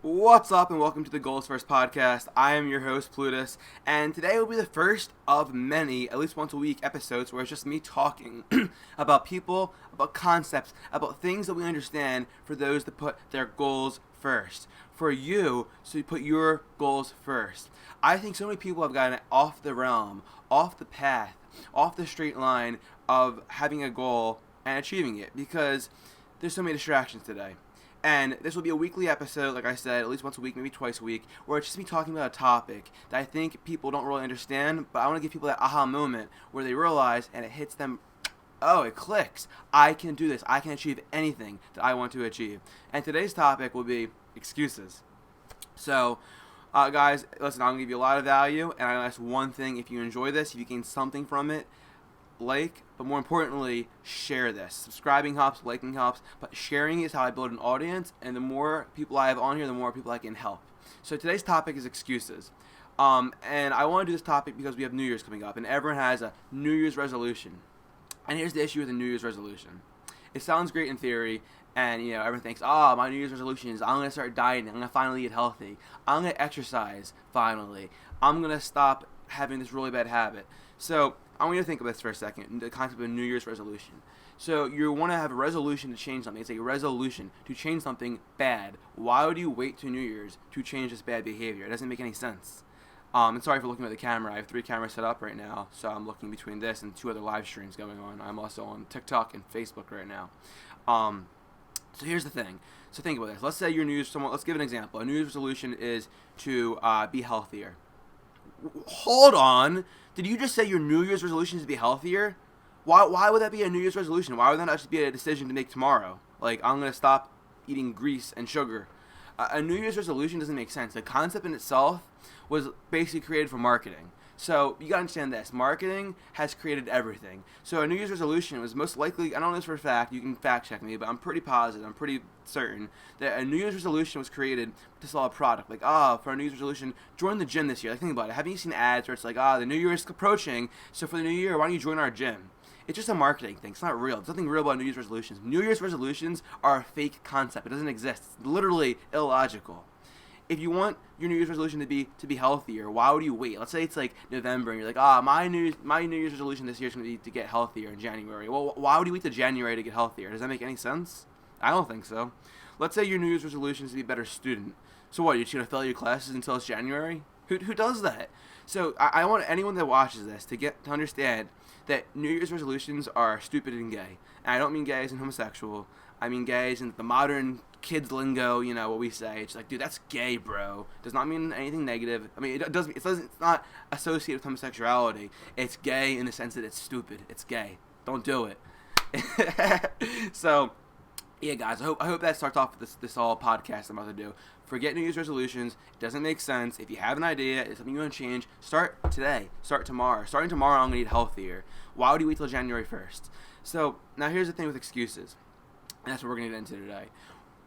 What's up and welcome to the Goals First podcast. I am your host Plutus, and today will be the first of many, at least once a week, episodes where it's just me talking about people, about concepts, about things that we understand for those that put their goals first. For you, so you put your goals first. I think so many people have gotten off the realm, off the path, off the straight line of having a goal and achieving it because there's so many distractions today. And this will be a weekly episode, like I said, at least once a week, maybe twice a week, where it's just me talking about a topic that I think people don't really understand, but I want to give people that aha moment where they realize and it hits them, oh, it clicks. I can do this. I can achieve anything that I want to achieve. And today's topic will be excuses. So, guys, listen, I'm going to give you a lot of value, and I ask one thing. If you enjoy this, if you gain something from it, but more importantly, share this. Subscribing helps, liking helps, but sharing is how I build an audience, and the more people I have on here, the more people I can help. So today's topic is excuses. And I want to do this topic because we have New Year's coming up, and everyone has a New Year's resolution. And here's the issue with a New Year's resolution. It sounds great in theory, and everyone thinks, my New Year's resolution is I'm going to start dieting, I'm going to finally eat healthy, I'm going to exercise, finally, I'm going to stop having this really bad habit. So I want you to think about this for a second, the concept of a New Year's resolution. So you want to have a resolution to change something. It's a resolution to change something bad. Why would you wait to New Year's to change this bad behavior? It doesn't make any sense. And sorry for looking at the camera. I have 3 cameras set up right now, so I'm looking between this and 2 other live streams going on. I'm also on TikTok and Facebook right now. So here's the thing. So think about this. Let's say your let's give an example. A New Year's resolution is to be healthier. Hold on. Did you just say your New Year's resolution is to be healthier? Why would that be a New Year's resolution? Why would that not just be a decision to make tomorrow? Like, I'm going to stop eating grease and sugar. A New Year's resolution doesn't make sense. The concept in itself was basically created for marketing. So you got to understand this. Marketing has created everything. So a New Year's resolution was most likely, I don't know this for a fact, you can fact check me, but I'm pretty positive, I'm pretty certain that a New Year's resolution was created to sell a product. Like, for a New Year's resolution, join the gym this year. Like, think about it. Haven't you seen ads where it's like, the New Year is approaching, so for the New Year, why don't you join our gym? It's just a marketing thing. It's not real. There's nothing real about New Year's resolutions. New Year's resolutions are a fake concept. It doesn't exist. It's literally illogical. If you want your New Year's resolution to be healthier, why would you wait? Let's say it's like November and you're like, my New Year's resolution this year is going to be to get healthier in January. Well, why would you wait to January to get healthier? Does that make any sense? I don't think so. Let's say your New Year's resolution is to be a better student. So what, you're just going to fail your classes until it's January? Who does that? So I want anyone that watches this to understand that New Year's resolutions are stupid and gay. And I don't mean gay as in homosexual. I mean gay as in the modern kids lingo, what we say. It's like, dude, that's gay, bro. Does not mean anything negative. I mean, it's not associated with homosexuality. It's gay in the sense that it's stupid. It's gay. Don't do it. So, yeah, guys, I hope that starts off with this whole podcast I'm about to do. Forget New Year's resolutions. It doesn't make sense. If you have an idea, it's something you want to change, start today. Start tomorrow. Starting tomorrow, I'm going to eat healthier. Why would you wait till January 1st? So, now here's the thing with excuses. And that's what we're going to get into today.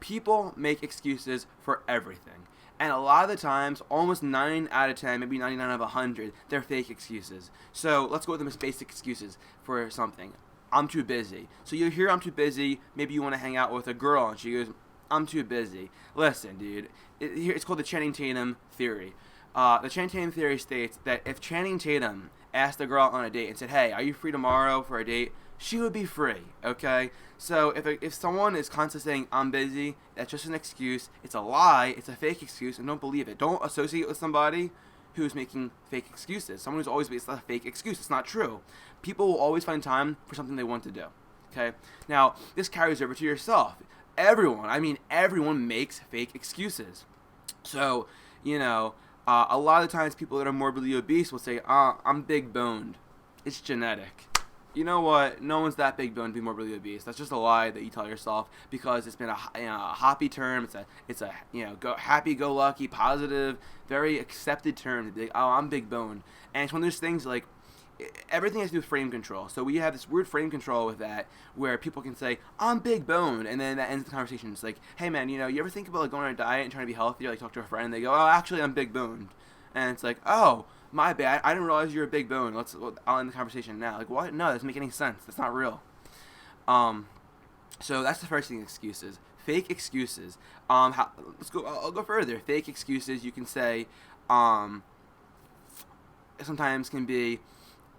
People make excuses for everything. And a lot of the times, almost 9 out of 10, maybe 99 out of 100, they're fake excuses. So let's go with the most basic excuses for something. I'm too busy. So you hear I'm too busy, maybe you want to hang out with a girl, and she goes, I'm too busy. Listen, dude, it's called the Channing Tatum theory. The Channing Tatum theory states that if Channing Tatum asked a girl on a date and said, hey, are you free tomorrow for a date? She would be free, okay? So if someone is constantly saying, I'm busy, that's just an excuse. It's a lie. It's a fake excuse, and don't believe it. Don't associate with somebody who's making fake excuses. Someone who's always, it's not a fake excuse. It's not true. People will always find time for something they want to do, okay? Now, this carries over to yourself. Everyone makes fake excuses. So, a lot of the times people that are morbidly obese will say, I'm big boned. It's genetic. You know what? No one's that big boned to be morbidly obese. That's just a lie that you tell yourself because it's been a hoppy term. It's a happy-go-lucky, positive, very accepted term to be like, I'm big boned. And it's one of those things like everything has to do with frame control. So we have this weird frame control with that where people can say, I'm big boned, and then that ends the conversation. It's like, hey man, you ever think about going on a diet and trying to be healthier? Like talk to a friend and they go, actually I'm big boned. And it's like, my bad. I didn't realize you're a big bone. I'll end the conversation now. Like, what? No, that doesn't make any sense. That's not real. So that's the first thing, excuses. fake excuses. I'll go further. Fake excuses, you can say, sometimes can be,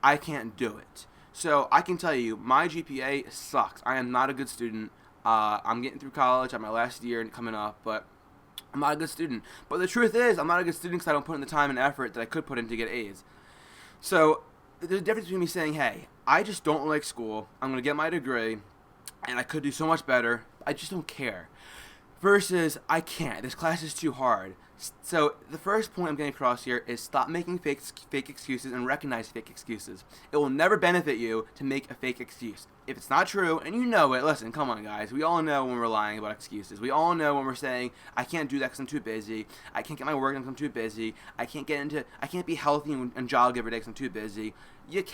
I can't do it. So I can tell you, my GPA sucks. I am not a good student. I'm getting through college. I'm my last year and coming up, but I'm not a good student. But the truth is, I'm not a good student because I don't put in the time and effort that I could put in to get A's. So there's a difference between me saying, hey, I just don't like school. I'm going to get my degree, and I could do so much better. I just don't care. Versus, I can't. This class is too hard. So the first point I'm getting across here is stop making fake excuses and recognize fake excuses. It will never benefit you to make a fake excuse. If it's not true, and you know it, listen, come on guys, we all know when we're lying about excuses. We all know when we're saying, I can't do that because I'm too busy, I can't get my work done because I'm too busy, I can't be healthy and jog every day because I'm too busy. You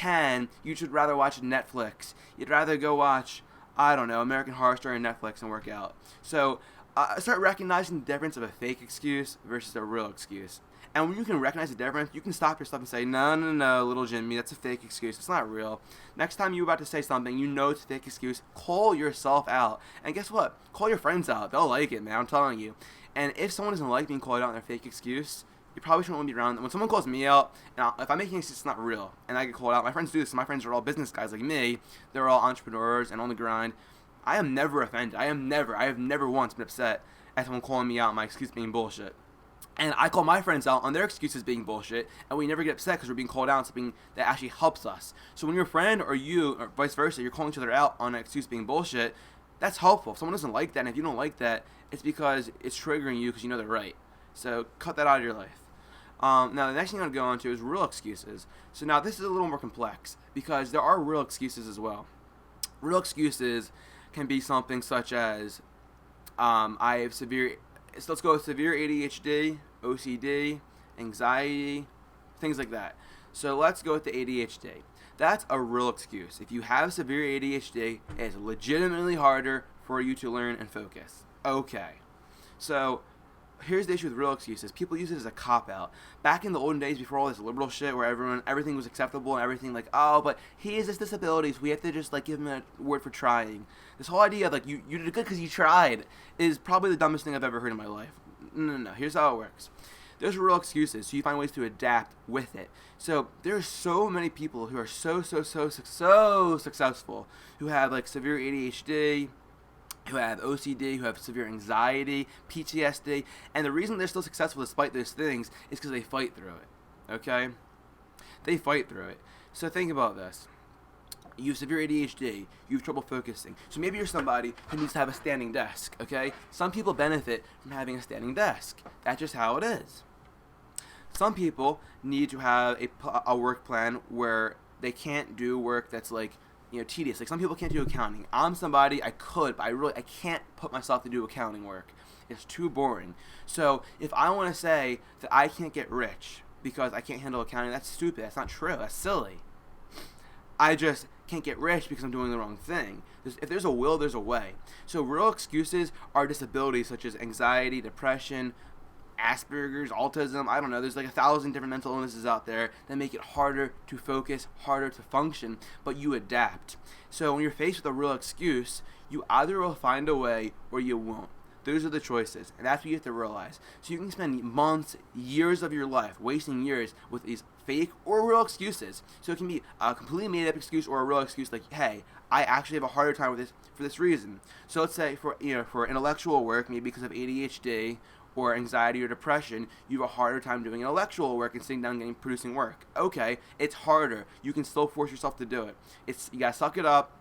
should rather watch Netflix. You'd rather go watch, I don't know, American Horror Story on Netflix and work out. So, start recognizing the difference of a fake excuse versus a real excuse. And when you can recognize the difference, you can stop yourself and say, no, little Jimmy, that's a fake excuse. It's not real. Next time you're about to say something, you know it's a fake excuse, call yourself out. And guess what? Call your friends out. They'll like it, man. I'm telling you. And if someone doesn't like being called out on their fake excuse, you probably shouldn't be around them. When someone calls me out, and if I'm making an excuse, it's not real, and I get called out, my friends do this. My friends are all business guys like me. They're all entrepreneurs and on the grind. I am never offended. I have never once been upset at someone calling me out on my excuse being bullshit. And I call my friends out on their excuses being bullshit, and we never get upset because we're being called out on something that actually helps us. So when your friend or you, or vice versa, you're calling each other out on an excuse being bullshit, that's helpful. If someone doesn't like that, and if you don't like that, it's because it's triggering you because you know they're right. So cut that out of your life. Now the next thing I'm going to go on to is real excuses. So now this is a little more complex because there are real excuses as well. Real excuses can be something such as I have severe ADHD, OCD, anxiety, things like that. So let's go with the ADHD. That's a real excuse. If you have severe ADHD, it's legitimately harder for you to learn and focus. Okay. So here's the issue with real excuses. People use it as a cop-out. Back in the olden days, before all this liberal shit where everything was acceptable and everything like, oh, but he has this disability, so we have to just like give him a word for trying. This whole idea of like you did good because you tried is probably the dumbest thing I've ever heard in my life. No. Here's how it works. There's real excuses, so you find ways to adapt with it. So there's so many people who are so successful who have like severe ADHD, who have OCD, who have severe anxiety, PTSD, and the reason they're still successful despite those things is because they fight through it, okay? They fight through it. So think about this. You have severe ADHD, you have trouble focusing. So maybe you're somebody who needs to have a standing desk, okay? Some people benefit from having a standing desk. That's just how it is. Some people need to have a work plan where they can't do work that's like, tedious. Like some people can't do accounting. I'm somebody I could, but I can't put myself to do accounting work. It's too boring. So if I want to say that I can't get rich because I can't handle accounting, that's stupid. That's not true. That's silly. I just can't get rich because I'm doing the wrong thing. If there's a will, there's a way. So real excuses are disabilities such as anxiety, depression, Asperger's, autism, I don't know, there's like 1,000 different mental illnesses out there that make it harder to focus, harder to function, but you adapt. So when you're faced with a real excuse, you either will find a way or you won't. Those are the choices, and that's what you have to realize. So you can spend months, years of your life, wasting years with these fake or real excuses. So it can be a completely made up excuse or a real excuse like, hey, I actually have a harder time with this for this reason. So let's say for intellectual work, maybe because of ADHD or anxiety or depression, you have a harder time doing intellectual work and sitting down and producing work. Okay, it's harder. You can still force yourself to do it. You gotta suck it up,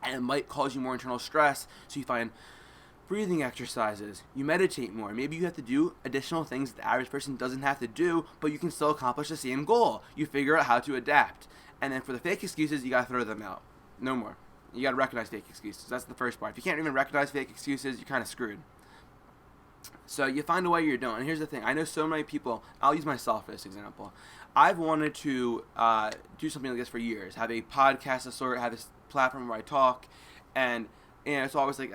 and it might cause you more internal stress, so you find breathing exercises, you meditate more. Maybe you have to do additional things that the average person doesn't have to do, but you can still accomplish the same goal. You figure out how to adapt. And then for the fake excuses, you gotta throw them out. No more. You gotta recognize fake excuses. That's the first part. If you can't even recognize fake excuses, you're kind of screwed. So you find a way you're doing. And here's the thing. I know so many people. I'll use myself as an example. I've wanted to do something like this for years. Have a podcast of sort. Have this platform where I talk. And it's always like,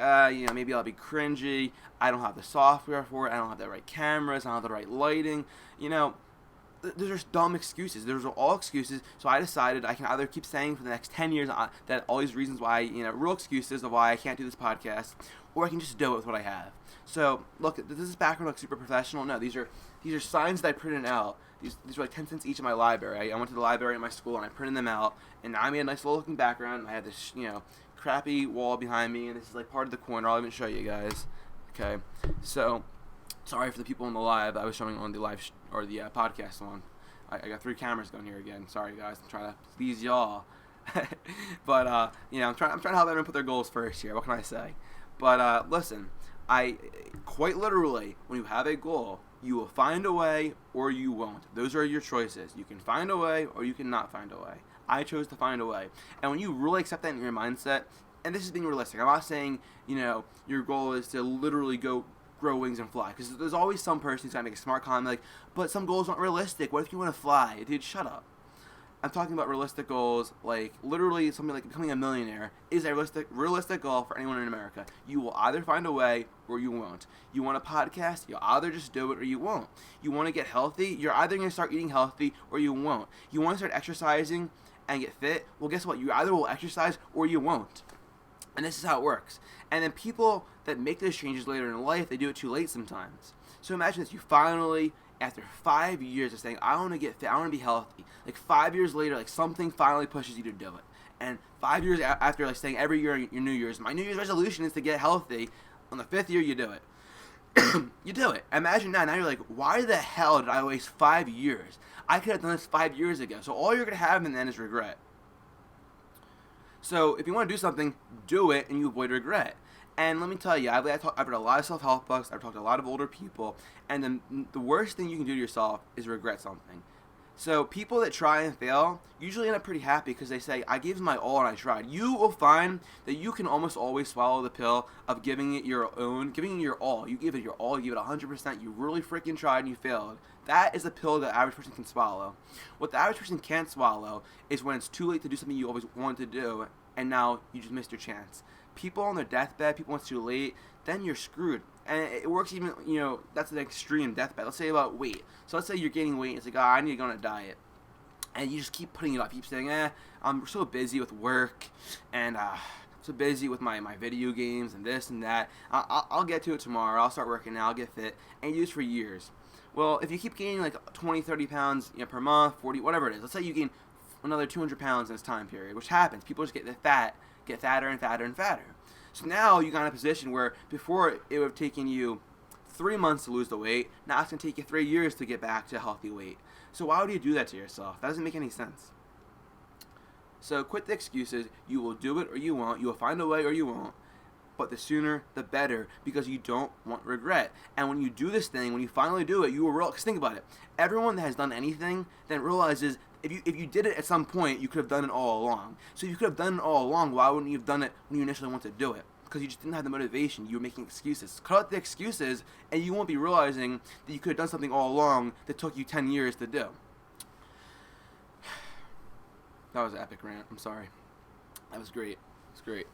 maybe I'll be cringy. I don't have the software for it. I don't have the right cameras. I don't have the right lighting. The those are dumb excuses. Those are all excuses. So I decided I can either keep saying for the next 10 years that all these reasons why, real excuses of why I can't do this podcast, or I can just do it with what I have. So look, does this background look super professional? No, these are signs that I printed out. These are like 10 cents each in my library. I went to the library at my school and I printed them out, and now I made a nice little looking background. I had this, crappy wall behind me, and this is like part of the corner. I'll even show you guys. Okay, so sorry for the people in the live. I was showing on the live or the podcast one. I got 3 cameras going here again. Sorry guys, I'm trying to please y'all. But I'm trying to help everyone put their goals first here. What can I say? But listen, I quite literally, when you have a goal, you will find a way or you won't. Those are your choices. You can find a way or you cannot find a way. I chose to find a way. And when you really accept that in your mindset, and this is being realistic, I'm not saying, your goal is to literally go grow wings and fly. Because there's always some person who's going to make a smart comment like, but some goals aren't realistic. What if you want to fly? Dude, shut up. I'm talking about realistic goals, like literally something like becoming a millionaire is a realistic goal for anyone in America. You will either find a way or you won't. You want a podcast, you'll either just do it or you won't. You want to get healthy, you're either going to start eating healthy or you won't. You want to start exercising and get fit, well guess what? You either will exercise or you won't. And this is how it works. And then people that make those changes later in life, they do it too late sometimes. So imagine this, you finally, after 5 years of saying, I want to get fit, I want to be healthy, like 5 years later, like something finally pushes you to do it. And 5 years after, like saying every year your New Year's, my New Year's resolution is to get healthy, on the 5th year you do it. You do it. Imagine now you're like, why the hell did I waste 5 years? I could have done this 5 years ago. So all you're going to have in the end is regret. So if you want to do something, do it and you avoid regret. And let me tell you, I've read a lot of self-help books, I've talked to a lot of older people, and the worst thing you can do to yourself is regret something. So people that try and fail usually end up pretty happy because they say, I gave my all and I tried. You will find that you can almost always swallow the pill of giving it your all. You give it your all, you give it 100%, you really freaking tried and you failed. That is a pill that the average person can swallow. What the average person can't swallow is when it's too late to do something you always wanted to do, and now you just missed your chance. People on their deathbed, people when it's too late, then you're screwed. And it works even, that's an extreme deathbed. Let's say about weight. So let's say you're gaining weight, and it's like, I need to go on a diet. And you just keep putting it off. You keep saying, I'm so busy with work, and so busy with my video games and this and that. I'll get to it tomorrow. I'll start working now. I'll get fit. And you do this for years. Well, if you keep gaining like 20, 30 pounds per month, 40, whatever it is. Let's say you gain another 200 pounds in this time period, which happens. People just get fatter and fatter and fatter. So now you got in a position where before it would have taken you 3 months to lose the weight, now it's going to take you 3 years to get back to healthy weight. So why would you do that to yourself? That doesn't make any sense. So quit the excuses. You will do it or you won't. You will find a way or you won't. But the sooner, the better, because you don't want regret. And when you do this thing, when you finally do it, you will realize, because think about it, everyone that has done anything then realizes if you did it at some point, you could have done it all along. So if you could have done it all along, why wouldn't you have done it when you initially wanted to do it? Because you just didn't have the motivation. You were making excuses. Cut out the excuses, and you won't be realizing that you could have done something all along that took you 10 years to do. That was an epic rant. I'm sorry. That was great. It's great.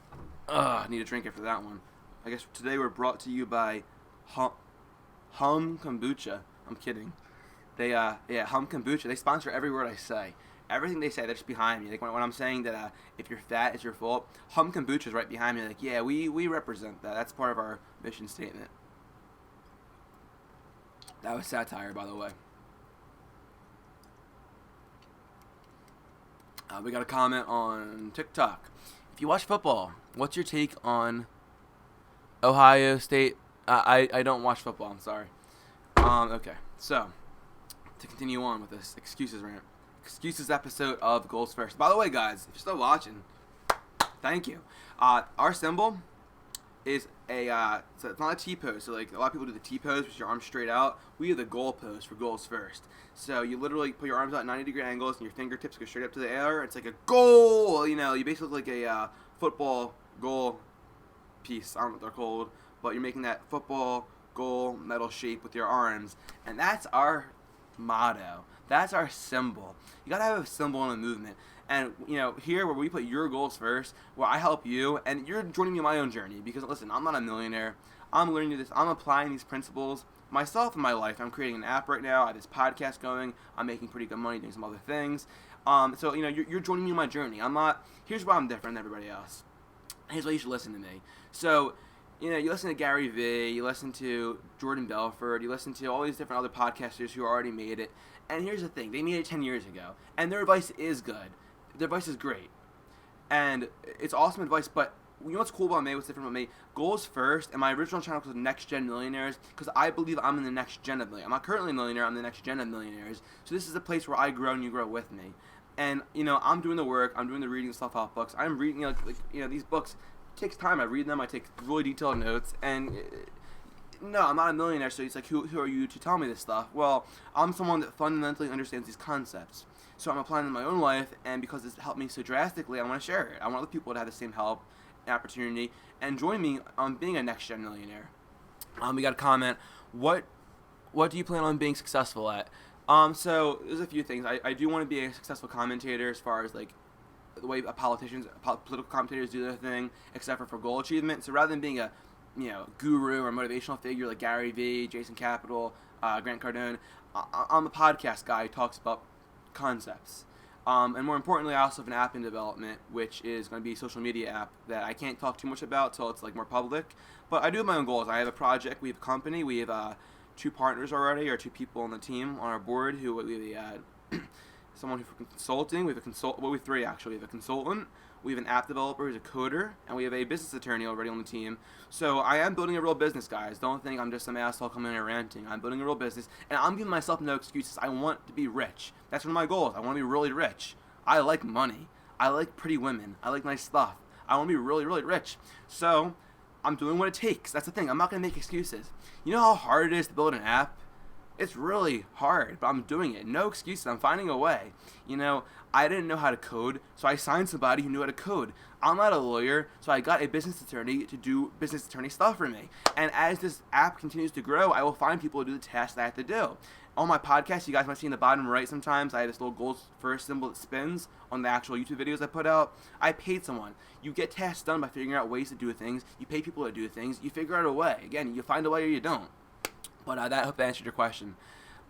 I need a drink after that one. I guess today we're brought to you by Hum Kombucha. I'm kidding. They Hum Kombucha. They sponsor every word I say. Everything they say, they're just behind me. Like when I'm saying that if you're fat, it's your fault. Hum Kombucha is right behind me. Like, yeah, we represent that. That's part of our mission statement. That was satire, by the way. We got a comment on TikTok. If you watch football, what's your take on Ohio State? I don't watch football. I'm sorry. Okay, so to continue on with this excuses rant, excuses episode of Goals First. By the way, guys, if you're still watching, thank you. Our symbol is so it's not a T-pose. So like a lot of people do the T-pose, which is your arms straight out. We do the goal pose for Goals First. So you literally put your arms out at 90-degree angles and your fingertips go straight up to the air. It's like a goal. You basically look like a football goal piece. I don't know what they're called, but you're making that football goal metal shape with your arms, and that's our motto. That's our symbol. You gotta have a symbol in a movement. And here where we put your goals first, where I help you, and you're joining me on my own journey. Because listen, I'm not a millionaire. I'm learning this. I'm applying these principles myself in my life. I'm creating an app right now. I have this podcast going. I'm making pretty good money doing some other things. So you're joining me on my journey. I'm not. Here's why I'm different than everybody else. Here's why you should listen to me. So, you listen to Gary Vee, you listen to Jordan Belfort, you listen to all these different other podcasters who already made it. And here's the thing, they made it 10 years ago. And their advice is good. Their advice is great. And it's awesome advice, but you know what's cool about me, what's different about me? Goals first, and my original channel was Next Gen Millionaires, because I believe I'm in the next gen of millionaires. I'm not currently a millionaire, I'm the next gen of millionaires. So this is a place where I grow and you grow with me. And, I'm doing the work, I'm doing the reading self-help books. I'm reading, these books. It takes time. I read them. I take really detailed notes. And no, I'm not a millionaire, so it's like, who are you to tell me this stuff? Well, I'm someone that fundamentally understands these concepts. So I'm applying them in my own life, and because it's helped me so drastically, I want to share it. I want other people to have the same help and opportunity and join me on being a next-gen millionaire. We got a comment. What do you plan on being successful at? So there's a few things. I do want to be a successful commentator as far as, the way political commentators do their thing, except for goal achievement. So rather than being a, guru or motivational figure like Gary Vee, Jason Capital, Grant Cardone, I'm a podcast guy who talks about concepts. And more importantly, I also have an app in development, which is going to be a social media app that I can't talk too much about till it's more public. But I do have my own goals. I have a project. We have a company. We have 2 partners already, or 2 people on the team on our board who we someone who's consulting. We have we have 3 actually. We have a consultant, we have an app developer who's a coder, and we have a business attorney already on the team. So I am building a real business, guys. Don't think I'm just some asshole coming in and ranting. I'm building a real business, and I'm giving myself no excuses. I want to be rich. That's one of my goals. I want to be really rich. I like money. I like pretty women. I like nice stuff. I want to be really, really rich. So I'm doing what it takes. That's the thing. I'm not going to make excuses. You know how hard it is to build an app? It's really hard, but I'm doing it. No excuses. I'm finding a way. I didn't know how to code, so I signed somebody who knew how to code. I'm not a lawyer, so I got a business attorney to do business attorney stuff for me. And as this app continues to grow, I will find people to do the tasks that I have to do. On my podcast, you guys might see in the bottom right sometimes, I have this little goals first symbol that spins on the actual YouTube videos I put out. I paid someone. You get tasks done by figuring out ways to do things. You pay people to do things. You figure out a way. Again, you find a way or you don't. But I hope that answered your question.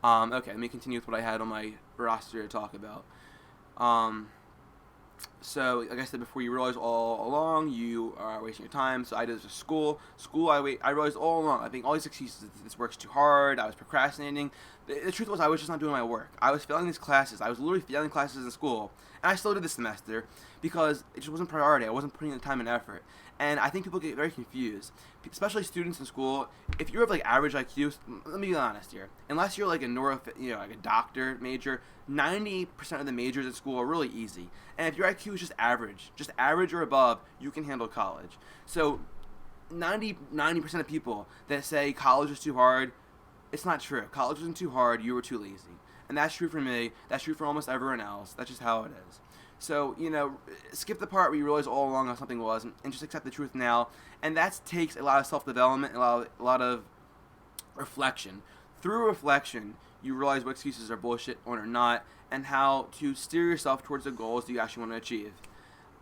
Okay, let me continue with what I had on my roster to talk about. So, like I said before, you realize all along you are wasting your time. So I did this with school. I realized all along, I think all these excuses, this work's too hard, I was procrastinating. The truth was I was just not doing my work. I was failing these classes. I was literally failing classes in school. And I still did this semester because it just wasn't priority. I wasn't putting in the time and effort. And I think people get very confused, especially students in school. If you have average IQ, let me be honest here. Unless you're like a doctor major, 90% of the majors in school are really easy. And if your IQ is just average or above, you can handle college. So 90% of people that say college is too hard, it's not true. College wasn't too hard, you were too lazy. And that's true for me. That's true for almost everyone else. That's just how it is. So, skip the part where you realize all along how something was and just accept the truth now. And that takes a lot of self-development, a lot of reflection. Through reflection, you realize what excuses are bullshit or not, and how to steer yourself towards the goals that you actually want to achieve.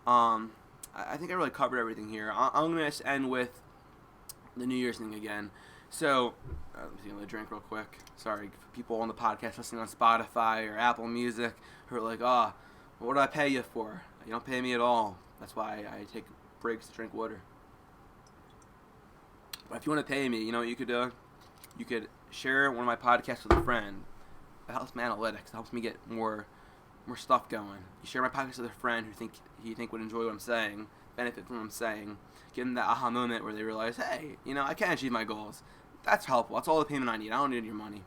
I think I really covered everything here. I'm going to end with the New Year's thing again. So, let me see, I'm going to drink real quick. Sorry for people on the podcast listening on Spotify or Apple Music who are like, what do I pay you for? You don't pay me at all. That's why I take breaks to drink water. But if you want to pay me, you know what you could do? You could share one of my podcasts with a friend. That helps my analytics. It helps me get more stuff going. You share my podcast with a friend who you think would enjoy what I'm saying, benefit from what I'm saying, give them that aha moment where they realize, hey, I can achieve my goals. That's helpful. That's all the payment I need. I don't need your money.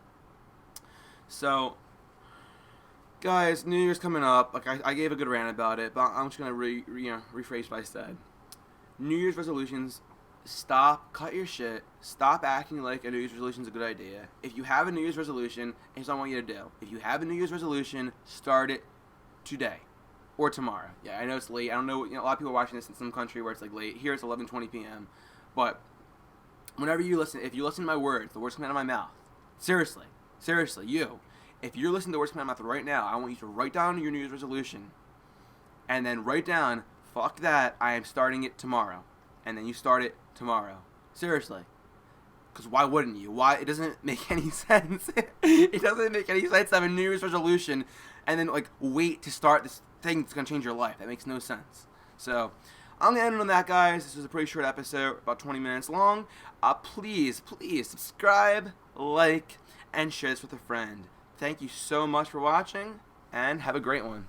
So, guys, New Year's coming up. I gave a good rant about it, but I'm just gonna rephrase what I said. New Year's resolutions. Cut your shit. Stop acting like a New Year's resolution is a good idea. If you have a New Year's resolution, here's what I want you to do. If you have a New Year's resolution, start it today or tomorrow. Yeah, I know it's late. I don't know. A lot of people are watching this in some country where it's late. Here it's 11:20 p.m. But whenever you listen, if you listen to my words, the words coming out of my mouth, seriously, you. If you're listening to the words coming out of my mouth right now, I want you to write down your New Year's resolution, and then write down, fuck that, I am starting it tomorrow. And then you start it tomorrow. Seriously. Because why wouldn't you? Why? It doesn't make any sense. It doesn't make any sense to have a New Year's resolution and then like wait to start this thing that's gonna change your life. That makes no sense. So I'm gonna end it on that, guys. This was a pretty short episode, about 20 minutes long. Please subscribe, like, and share this with a friend. Thank you so much for watching, and have a great one.